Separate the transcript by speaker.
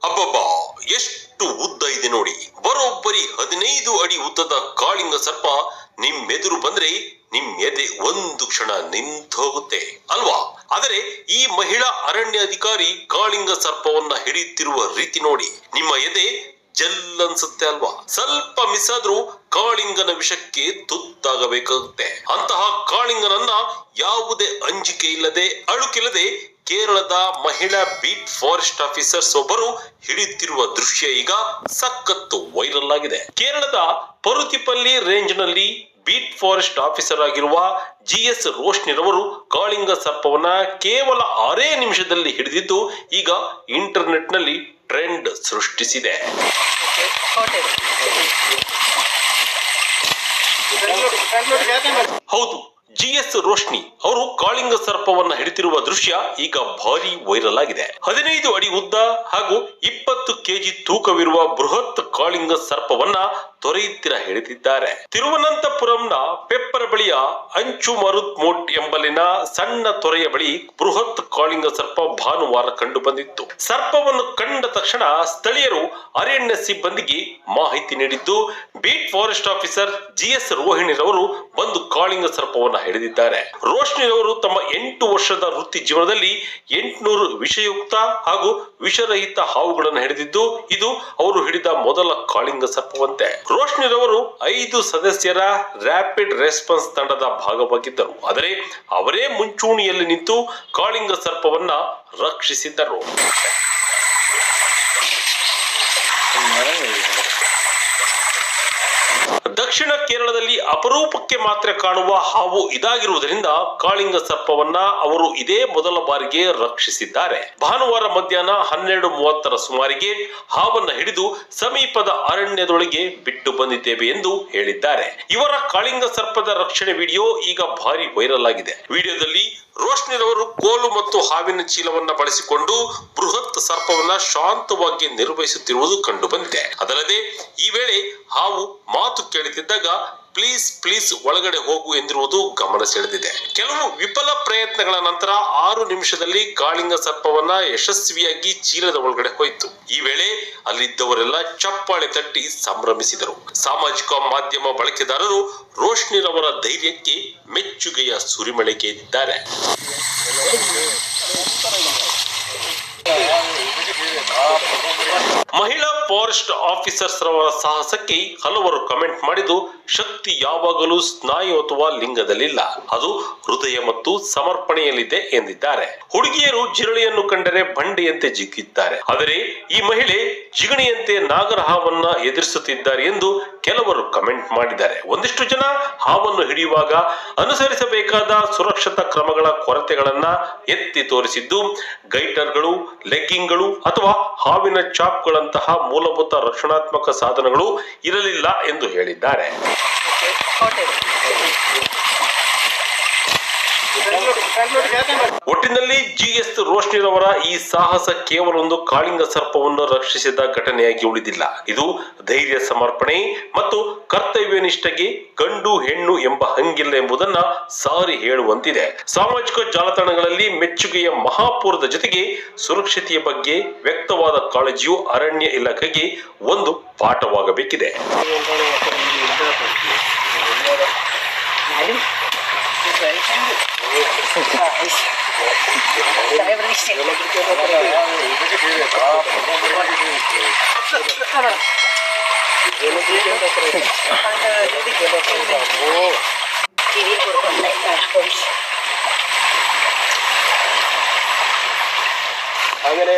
Speaker 1: ಅಬ್ಬಬ್ಬಾ, ಎಷ್ಟು ಉದ್ದ ಇದೆ ನೋಡಿ. ಬರೋಬ್ಬರಿ 15 ಅಡಿ ಉದ್ದದ ಕಾಳಿಂಗ ಸರ್ಪ ನಿಮ್ಮೆದುರು ಬಂದ್ರೆ ನಿಮ್ ಎದೆ ಒಂದು ಕ್ಷಣ ನಿಂತು ಹೋಗುತ್ತೆ ಅಲ್ವಾ? ಆದರೆ ಈ ಮಹಿಳಾ ಅರಣ್ಯ ಅಧಿಕಾರಿ ಕಾಳಿಂಗ ಸರ್ಪವನ್ನ ಹಿಡಿಯುತ್ತಿರುವ ರೀತಿ ನೋಡಿ ನಿಮ್ಮ ಎದೆ ಜಲ್ ಅನ್ಸುತ್ತೆ ಅಲ್ವಾ? ಸ್ವಲ್ಪ ಮಿಸ್ ಆದ್ರೂ ಕಾಳಿಂಗನ ವಿಷಕ್ಕೆ ತುತ್ತಾಗಬೇಕಾಗುತ್ತೆ. ಅಂತಹ ಕಾಳಿಂಗನನ್ನ ಯಾವುದೇ ಅಂಜಿಕೆ ಇಲ್ಲದೆ ಅಳುಕಿಲ್ಲದೆ ಕೇರಳದ ಮಹಿಳಾ ಬೀಟ್ ಫಾರೆಸ್ಟ್ ಆಫೀಸರ್ಸ್ ಒಬ್ಬರು ಹಿಡಿಯುತ್ತಿರುವ ದೃಶ್ಯ ಈಗ ಸಖತ್ತು ವೈರಲ್ ಆಗಿದೆ. ಕೇರಳದ ಪರುತಿಪಲ್ಲಿ ರೇಂಜ್ ನಲ್ಲಿ ಬೀಟ್ ಫಾರೆಸ್ಟ್ ಆಫೀಸರ್ ಆಗಿರುವ ಜಿಎಸ್ ರೋಶ್ನಿರವರು ಕಾಳಿಂಗ ಸರ್ಪವನ್ನ ಕೇವಲ 6 ನಿಮಿಷದಲ್ಲಿ ಹಿಡಿದಿದ್ದು ಈಗ ಇಂಟರ್ನೆಟ್ ನಲ್ಲಿ ಟ್ರೆಂಡ್ ಸೃಷ್ಟಿಸಿದೆ. ಹೌದು, ಜಿಎಸ್ ರೋಶ್ನಿ ಅವರು ಕಾಳಿಂಗ ಸರ್ಪವನ್ನ ಹಿಡಿತಿರುವ ದೃಶ್ಯ ಈಗ ಭಾರಿ ವೈರಲ್ ಆಗಿದೆ. 15 ಅಡಿ ಉದ್ದ ಹಾಗೂ 20 ಕೆಜಿ ತೂಕವಿರುವ ಬೃಹತ್ ಕಾಳಿಂಗ ಸರ್ಪವನ್ನ ತೊರೆಯುತ್ತಿರ ಹಿಡಿದಿದ್ದಾರೆ. ತಿರುವನಂತಪುರಂನ ಪೆಪ್ಪರ ಬಳಿಯ ಅಂಚು ಮರುತ್ ಮೋಟ್ ಎಂಬಲ್ಲಿನ ಸಣ್ಣ ತೊರೆಯ ಬಳಿ ಬೃಹತ್ ಕಾಳಿಂಗ ಸರ್ಪ ಭಾನುವಾರ ಕಂಡು ಬಂದಿತ್ತು. ಸರ್ಪವನ್ನು ಕಂಡ ತಕ್ಷಣ ಸ್ಥಳೀಯರು ಅರಣ್ಯ ಸಿಬ್ಬಂದಿಗೆ ಮಾಹಿತಿ ನೀಡಿದ್ದು ಬೀಟ್ ಫಾರೆಸ್ಟ್ ಆಫೀಸರ್ ಜಿಎಸ್ ರೋಹಿಣಿರವರು ಬಂದು ಕಾಳಿಂಗ ಸರ್ಪವನ್ನು ಹಿಡಿದಿದ್ದಾರೆ. ರೋಶ್ನಿರವರು ತಮ್ಮ 8 ವರ್ಷದ ವೃತ್ತಿ ಜೀವನದಲ್ಲಿ 800 ವಿಷಯುಕ್ತ ಹಾಗೂ ವಿಷರಹಿತ ಹಾವುಗಳನ್ನು ಹಿಡಿದಿದ್ದು ಇದು ಅವರು ಹಿಡಿದ ಮೊದಲ ಕಾಳಿಂಗ ಸರ್ಪವಂತೆ. ರೋಶ್ನಿರವರು 5 ಸದಸ್ಯರ ರ್ಯಾಪಿಡ್ ರೆಸ್ಪಾನ್ಸ್ ತಂಡದ ಭಾಗವಾಗಿದ್ದರು. ಆದರೆ ಅವರೇ ಮುಂಚೂಣಿಯಲ್ಲಿ ನಿಂತು ಕಾಳಿಂಗ ಸರ್ಪವನ್ನ ರಕ್ಷಿಸಿದ್ದರು. ದಕ್ಷಿಣ ಕೇರಳದಲ್ಲಿ ಅಪರೂಪಕ್ಕೆ ಮಾತ್ರ ಕಾಣುವ ಹಾವು ಇದಾಗಿರುವುದರಿಂದ ಕಾಳಿಂಗ ಸರ್ಪವನ್ನ ಅವರು ಇದೇ ಮೊದಲ ಬಾರಿಗೆ ರಕ್ಷಿಸಿದ್ದಾರೆ. ಭಾನುವಾರ ಮಧ್ಯಾಹ್ನ 12:30 ಸುಮಾರಿಗೆ ಹಾವನ್ನ ಹಿಡಿದು ಸಮೀಪದ ಅರಣ್ಯದೊಳಗೆ ಬಿಟ್ಟು ಬಂದಿದ್ದೇವೆ ಎಂದು ಹೇಳಿದ್ದಾರೆ. ಇವರ ಕಾಳಿಂಗ ಸರ್ಪದ ರಕ್ಷಣೆ ವಿಡಿಯೋ ಈಗ ಭಾರಿ ವೈರಲ್ ಆಗಿದೆ. ವಿಡಿಯೋದಲ್ಲಿ ರೋಶ್ನಿರವರು ಕೋಲು ಮತ್ತು ಹಾವಿನ ಚೀಲವನ್ನ ಬಳಸಿಕೊಂಡು ಬೃಹತ್ ಸರ್ಪವನ್ನ ಶಾಂತವಾಗಿ ನಿರ್ವಹಿಸುತ್ತಿರುವುದು ಕಂಡು ಬಂದಿದೆ. ಅದಲ್ಲದೆ ಈ ವೇಳೆ ಹಾವು ಮಾತು ಕೇಳುತ್ತಿದ್ದಾಗ ಪ್ಲೀಸ್ ಪ್ಲೀಸ್ ಒಳಗಡೆ ಹೋಗು ಎಂದಿರುವುದು ಗಮನ ಸೆಳೆದಿದೆ. ಕೆಲವು ವಿಫಲ ಪ್ರಯತ್ನಗಳ ನಂತರ 6 ನಿಮಿಷದಲ್ಲಿ ಕಾಳಿಂಗ ಸರ್ಪವನ್ನ ಯಶಸ್ವಿಯಾಗಿ ಚೀಲದ ಒಳಗಡೆ ಹೋಯಿತು. ಈ ವೇಳೆ ಅಲ್ಲಿದ್ದವರೆಲ್ಲ ಚಪ್ಪಾಳೆ ತಟ್ಟಿ ಸಂಭ್ರಮಿಸಿದರು. ಸಾಮಾಜಿಕ ಮಾಧ್ಯಮ ಬಳಕೆದಾರರು ರೋಶ್ನಿರವರ ಧೈರ್ಯಕ್ಕೆ ಮೆಚ್ಚುಗೆಯ ಸುರಿಮಳೆಗೆದ್ದಿದ್ದಾರೆ. ಮಹಿಳಾ ಫಾರೆಸ್ಟ್ ಆಫೀಸರ್ಸ್ ರವರ ಸಾಹಸಕ್ಕೆ ಹಲವರು ಕಮೆಂಟ್ ಮಾಡಿದ್ದು ಶಕ್ತಿ ಯಾವಾಗಲೂ ಸ್ನಾಯು ಅಥವಾ ಲಿಂಗದಲ್ಲಿಲ್ಲ, ಅದು ಹೃದಯ ಮತ್ತು ಸಮರ್ಪಣೆಯಲ್ಲಿದೆ ಎಂದಿದ್ದಾರೆ. ಹುಡುಗಿಯರು ಜಿರಳೆಯನ್ನು ಕಂಡರೆ ಬಂಡೆಯಂತೆ ಜಿಗ್ಗಿದ್ದಾರೆ, ಆದರೆ ಈ ಮಹಿಳೆ ಜಿಗಣಿಯಂತೆ ನಾಗರಹಾವನ್ನ ಎದುರಿಸುತ್ತಿದ್ದಾರೆ ಎಂದು ಕೆಲವರು ಕಮೆಂಟ್ ಮಾಡಿದ್ದಾರೆ. ಒಂದಿಷ್ಟು ಜನ ಹಾವನ್ನು ಹಿಡಿಯುವಾಗ ಅನುಸರಿಸಬೇಕಾದ ಸುರಕ್ಷತಾ ಕ್ರಮಗಳ ಕೊರತೆಗಳನ್ನ ಎತ್ತಿ ತೋರಿಸಿದ್ದು ಗೈಟರ್ಗಳು, ಲೆಗ್ಗಿಂಗ್ಗಳು ಅಥವಾ ಹಾವಿನ ಚಾಪ್ಗಳಂತಹ ಮೂಲಭೂತ ರಕ್ಷಣಾತ್ಮಕ ಸಾಧನಗಳು ಇರಲಿಲ್ಲ ಎಂದು ಹೇಳಿದ್ದಾರೆ. ಒಟ್ಟಿನಲ್ಲಿ ಜಿಎಸ್ ರೋಶ್ನಿರವರ ಈ ಸಾಹಸ ಕೇವಲ ಒಂದು ಕಾಳಿಂಗ ಸರ್ಪವನ್ನು ರಕ್ಷಿಸಿದ ಘಟನೆಯಾಗಿ ಉಳಿದಿಲ್ಲ. ಇದು ಧೈರ್ಯ, ಸಮರ್ಪಣೆ ಮತ್ತು ಕರ್ತವ್ಯ ನಿಷ್ಠೆಗೆ ಗಂಡು ಹೆಣ್ಣು ಎಂಬ ಹಂಗಿಲ್ಲ ಎಂಬುದನ್ನ ಸಾರಿ ಹೇಳುವಂತಿದೆ. ಸಾಮಾಜಿಕ ಜಾಲತಾಣಗಳಲ್ಲಿ ಮೆಚ್ಚುಗೆಯ ಮಹಾಪೂರದ ಜೊತೆಗೆ ಸುರಕ್ಷತೆಯ ಬಗ್ಗೆ ವ್ಯಕ್ತವಾದ ಕಾಳಜಿಯು ಅರಣ್ಯ ಇಲಾಖೆಗೆ ಒಂದು ಪಾಠವಾಗಬೇಕಿದೆ.
Speaker 2: അങ്ങനെ